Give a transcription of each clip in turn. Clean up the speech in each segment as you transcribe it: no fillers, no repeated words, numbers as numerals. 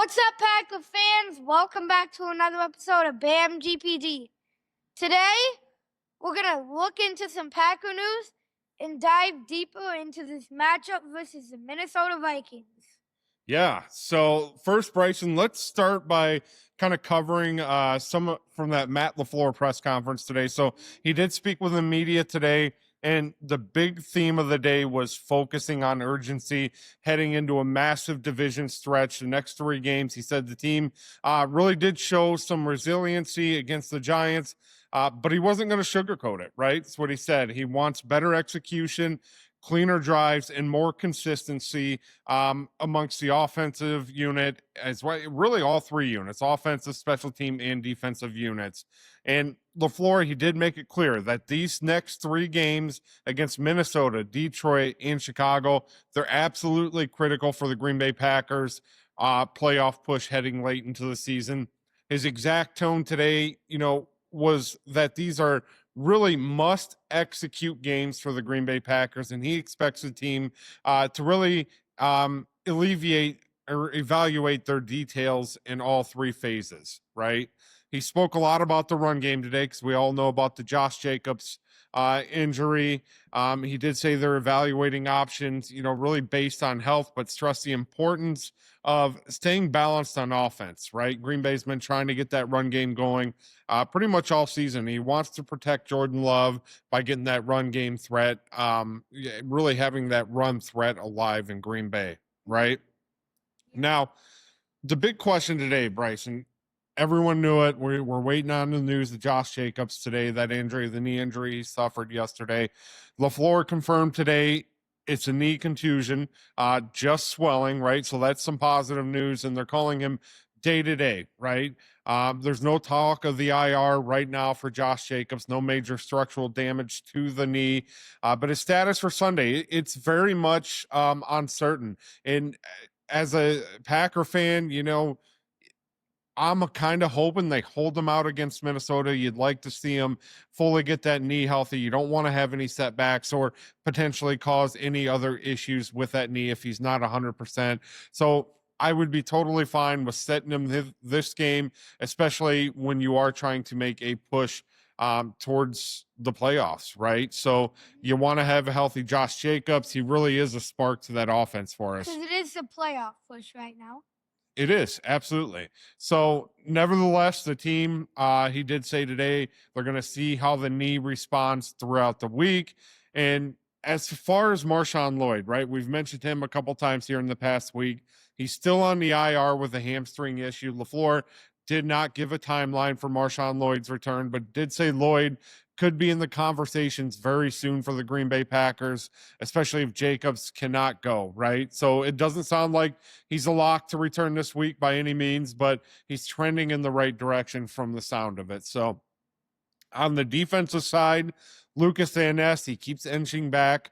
What's up, Packer fans? Welcome back to another episode of BAM GPD. Today, we're going to look into some Packer news and dive deeper into this matchup versus the Minnesota Vikings. Yeah. So first, Bryson, let's start by kind of covering some from that Matt LaFleur press conference today. So he did speak with the media today, and the big theme of the day was focusing on urgency heading into a massive division stretch. The next 3 games, he said the team really did show some resiliency against the Giants, but he wasn't going to sugarcoat it, right? That's what he said. He wants better execution, cleaner drives, and more consistency amongst the offensive unit as well. Really all 3 units, offensive, special team, and defensive units. And LaFleur, he did make it clear that these next 3 games against Minnesota, Detroit, and Chicago, they're absolutely critical for the Green Bay Packers playoff push heading late into the season. His exact tone today, was that these are really must execute games for the Green Bay Packers, and he expects the team to really alleviate or evaluate their details in all 3 phases, right? He spoke a lot about the run game today because we all know about the Josh Jacobs injury. He did say they're evaluating options, really based on health, but stressed the importance of staying balanced on offense, right? Green Bay's been trying to get that run game going pretty much all season. He wants to protect Jordan Love by getting that run game threat, really having that run threat alive in Green Bay, right? Now, the big question today, Bryson, everyone knew it. We're waiting on the news of Josh Jacobs today, that injury, the knee injury he suffered yesterday. LaFleur confirmed today it's a knee contusion, just swelling, right? So that's some positive news, and they're calling him day-to-day, right? There's no talk of the IR right now for Josh Jacobs, no major structural damage to the knee, but his status for Sunday, it's very much uncertain. And as a Packer fan, I'm kind of hoping they hold him out against Minnesota. You'd like to see him fully get that knee healthy. You don't want to have any setbacks or potentially cause any other issues with that knee if he's not 100%. So I would be totally fine with setting him this game, especially when you are trying to make a push towards the playoffs, right? So you want to have a healthy Josh Jacobs. He really is a spark to that offense for us. Because it is a playoff push right now. It is, absolutely. So, nevertheless, the team, he did say today, they're going to see how the knee responds throughout the week. And as far as MarShawn Lloyd, right, we've mentioned him a couple times here in the past week. He's still on the IR with a hamstring issue. LaFleur did not give a timeline for MarShawn Lloyd's return, but did say Lloyd could be in the conversations very soon for the Green Bay Packers, especially if Jacobs cannot go, right? So it doesn't sound like he's a lock to return this week by any means, but he's trending in the right direction from the sound of it. So on the defensive side, Lukas Van Ness, he keeps inching back.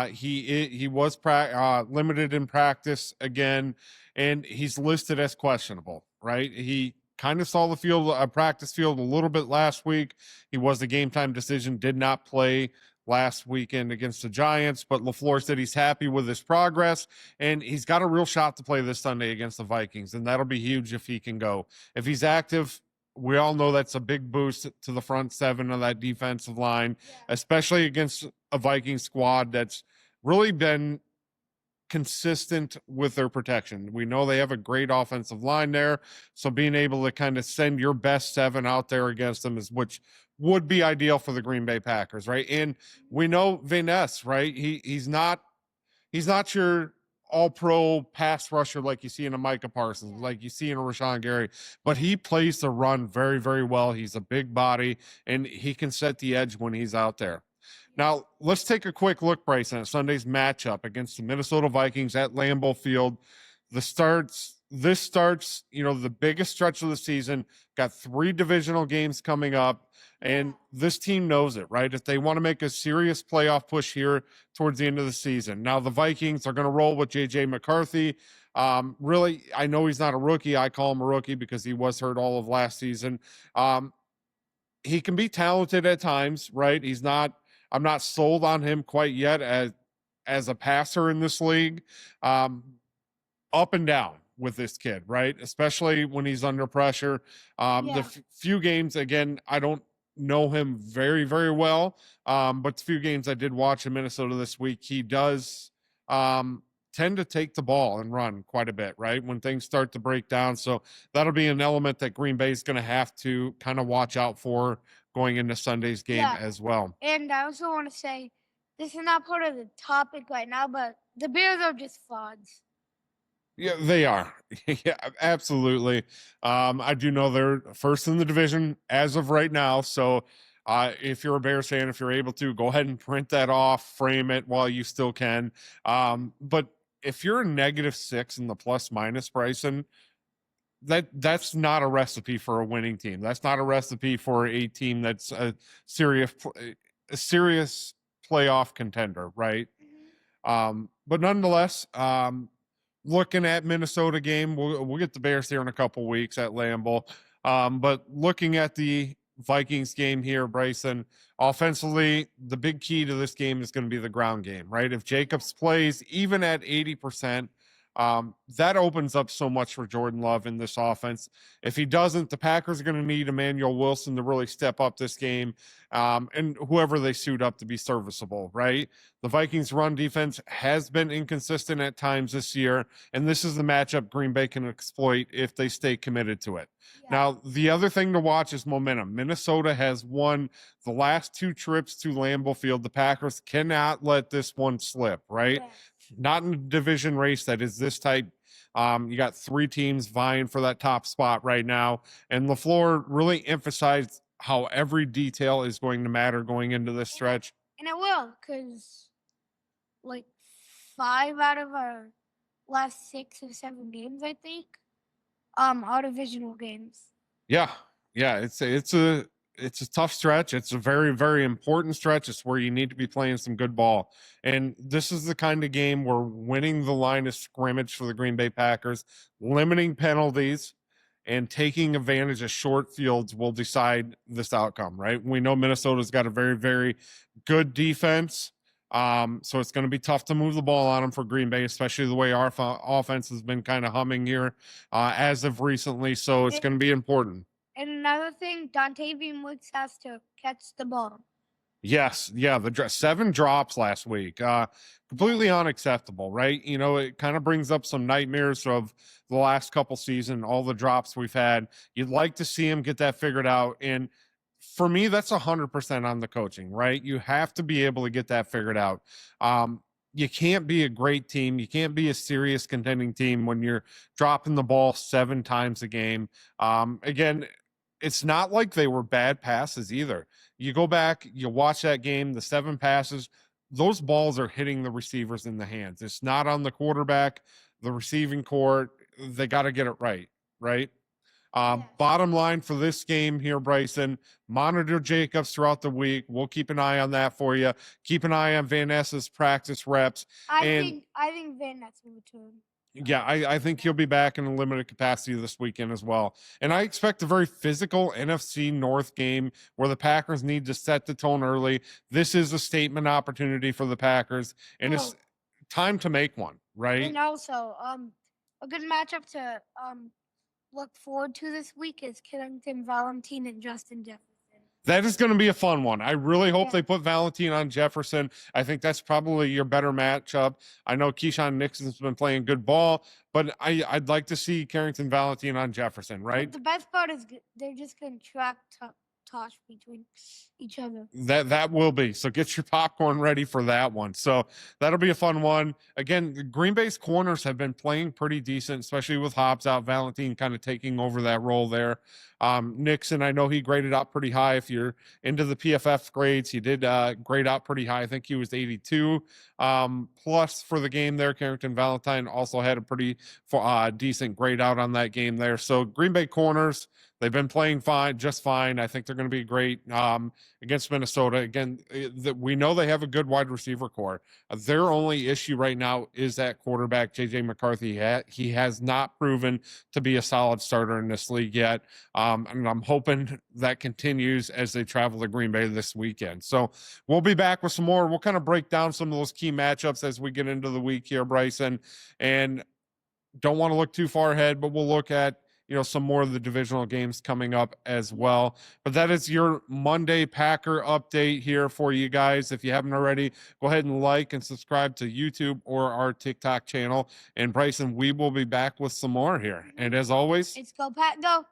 He was limited in practice again, and he's listed as questionable, right? He kind of saw the practice field a little bit last week. He was the game time decision, did not play last weekend against the Giants, but LaFleur said he's happy with his progress, and he's got a real shot to play this Sunday against the Vikings, and that'll be huge if he can go. If he's active, we all know that's a big boost to the front 7 of that defensive line, especially against a Viking squad that's really been consistent with their protection. We know they have a great offensive line there, so being able to kind of send your best 7 out there against them is which would be ideal for the Green Bay Packers, right? And we know Van Ness, right? He's not your all-pro pass rusher like you see in a Micah Parsons, like you see in a Rashawn Gary, but he plays the run very, very well. He's a big body, and he can set the edge when he's out there. Now, let's take a quick look, Bryson, at Sunday's matchup against the Minnesota Vikings at Lambeau Field. This starts, the biggest stretch of the season. Got 3 divisional games coming up, and this team knows it, right? If they want to make a serious playoff push here towards the end of the season. Now, the Vikings are going to roll with J.J. McCarthy. Really, I know he's not a rookie. I call him a rookie because he was hurt all of last season. He can be talented at times, right? I'm not sold on him quite yet as a passer in this league. Up and down, with this kid, right? Especially when he's under pressure. The few games, again, I don't know him very, very well, but the few games I did watch in Minnesota this week, he does tend to take the ball and run quite a bit, right? When things start to break down. So that'll be an element that Green Bay is going to have to kind of watch out for going into Sunday's game as well. And I also want to say, this is not part of the topic right now, but the Bears are just frauds. Yeah, they are. Yeah, absolutely. I do know they're first in the division as of right now. So if you're a Bears fan, if you're able to, go ahead and print that off, frame it while you still can. But if you're a -6 in the plus minus, Bryson, that's not a recipe for a winning team. That's not a recipe for a team that's a serious playoff contender, right? But nonetheless, looking at Minnesota game, we'll get the Bears here in a couple weeks at Lambeau. But looking at the Vikings game here, Bryson, offensively, the big key to this game is going to be the ground game, right? If Jacobs plays even at 80%, that opens up so much for Jordan Love in this offense. If he doesn't, the Packers are going to need Emmanuel Wilson to really step up this game, and whoever they suit up to be serviceable, right? The Vikings run defense has been inconsistent at times this year, and this is the matchup Green Bay can exploit if they stay committed to it. Now, the other thing to watch is momentum. Minnesota has won the last 2 trips to Lambeau Field. The Packers cannot let this one slip, right? Not in a division race that is this tight. You got 3 teams vying for that top spot right now. And LaFleur really emphasized how every detail is going to matter going into this stretch. And it will, because like 5 out of our last 6 or 7 games, I think, are divisional games. Yeah. It's a tough stretch. It's a very, very important stretch. It's where you need to be playing some good ball. And this is the kind of game where winning the line of scrimmage for the Green Bay Packers, limiting penalties, and taking advantage of short fields will decide this outcome, right? We know Minnesota's got a very, very good defense. So it's going to be tough to move the ball on them for Green Bay, especially the way our offense has been kind of humming here as of recently. So it's going to be important. And another thing, Dontavian Wicks has to catch the ball. Yes. Yeah. The 7 drops last week, completely unacceptable, right? You know, it kind of brings up some nightmares of the last couple seasons, all the drops we've had. You'd like to see him get that figured out. And for me, that's 100% on the coaching, right? You have to be able to get that figured out. You can't be a great team. You can't be a serious contending team when you're dropping the ball 7 times a game. Again, it's not like they were bad passes either. You go back, you watch that game, the 7 passes, those balls are hitting the receivers in the hands. It's not on the quarterback, the receiving court. They got to get it right, right? Bottom line for this game here, Bryson, monitor Jacobs throughout the week. We'll keep an eye on that for you. Keep an eye on Van Ness's practice reps. I think Van Ness will return. Yeah, I think he'll be back in a limited capacity this weekend as well. And I expect a very physical NFC North game where the Packers need to set the tone early. This is a statement opportunity for the Packers, and it's time to make one, right? And also, a good matchup to look forward to this week is Killington Valentine and Justin Jefferson. That is going to be a fun one. I really hope they put Valentine on Jefferson. I think that's probably your better matchup. I know Keyshawn Nixon's been playing good ball, but I'd like to see Carrington Valentine on Jefferson, right? But the best part is they're just going to track toss between each other. That will be. So get your popcorn ready for that one. So that'll be a fun one. Again, Green Bay's corners have been playing pretty decent, especially with Hobbs out, Valentine kind of taking over that role there. Nixon, I know he graded out pretty high. If you're into the PFF grades, he did grade out pretty high. I think he was 82 plus for the game there. Carrington Valentine also had a pretty decent grade out on that game there. So Green Bay corners, they've been playing just fine. I think they're going to be great against Minnesota. Again, we know they have a good wide receiver core. Their only issue right now is that quarterback, J.J. McCarthy. He has not proven to be a solid starter in this league yet. And I'm hoping that continues as they travel to Green Bay this weekend. So we'll be back with some more. We'll kind of break down some of those key matchups as we get into the week here, Bryson. And don't want to look too far ahead, but we'll look at, some more of the divisional games coming up as well. But that is your Monday Packer update here for you guys. If you haven't already, go ahead and like and subscribe to YouTube or our TikTok channel. And Bryson, we will be back with some more here. And as always, it's Go Pat Go.